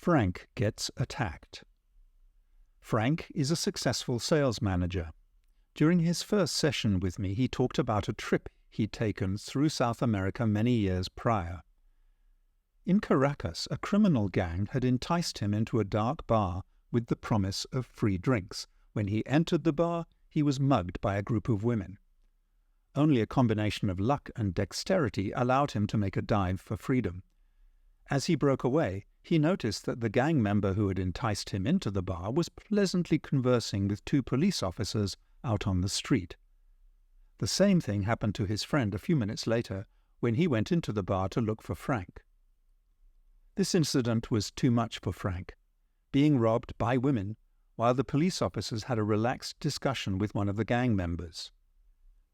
Frank gets attacked. Frank is a successful sales manager. During his first session with me, he talked about a trip he'd taken through South America many years prior. In Caracas, a criminal gang had enticed him into a dark bar with the promise of free drinks. When he entered the bar, he was mugged by a group of women. Only a combination of luck and dexterity allowed him to make a dive for freedom. As he broke away, he noticed that the gang member who had enticed him into the bar was pleasantly conversing with two police officers out on the street. The same thing happened to his friend a few minutes later when he went into the bar to look for Frank. This incident was too much for Frank, being robbed by women while the police officers had a relaxed discussion with one of the gang members.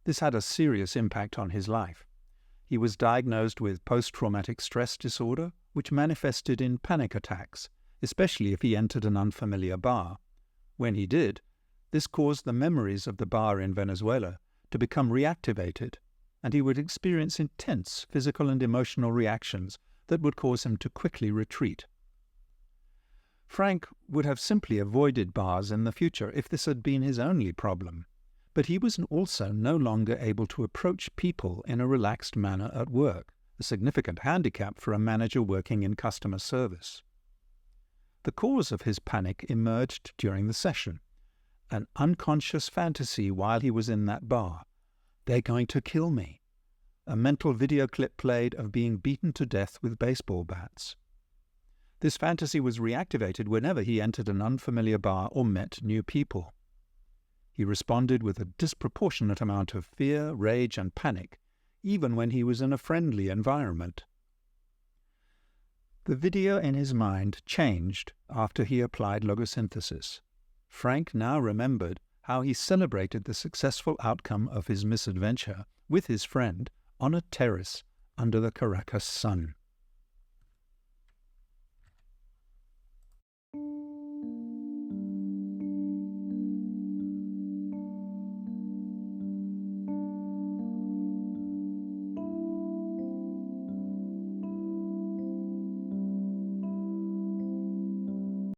This had a serious impact on his life. He was diagnosed with post-traumatic stress disorder, which manifested in panic attacks, especially if he entered an unfamiliar bar. When he did, this caused the memories of the bar in Venezuela to become reactivated, and he would experience intense physical and emotional reactions that would cause him to quickly retreat. Frank would have simply avoided bars in the future if this had been his only problem, but he was also no longer able to approach people in a relaxed manner at work, a significant handicap for a manager working in customer service. The cause of his panic emerged during the session, an unconscious fantasy while he was in that bar. "They're going to kill me." A mental video clip played of being beaten to death with baseball bats. This fantasy was reactivated whenever he entered an unfamiliar bar or met new people. He responded with a disproportionate amount of fear, rage, and panic, even when he was in a friendly environment. The video in his mind changed after he applied logosynthesis. Frank now remembered how he celebrated the successful outcome of his misadventure with his friend on a terrace under the Caracas sun.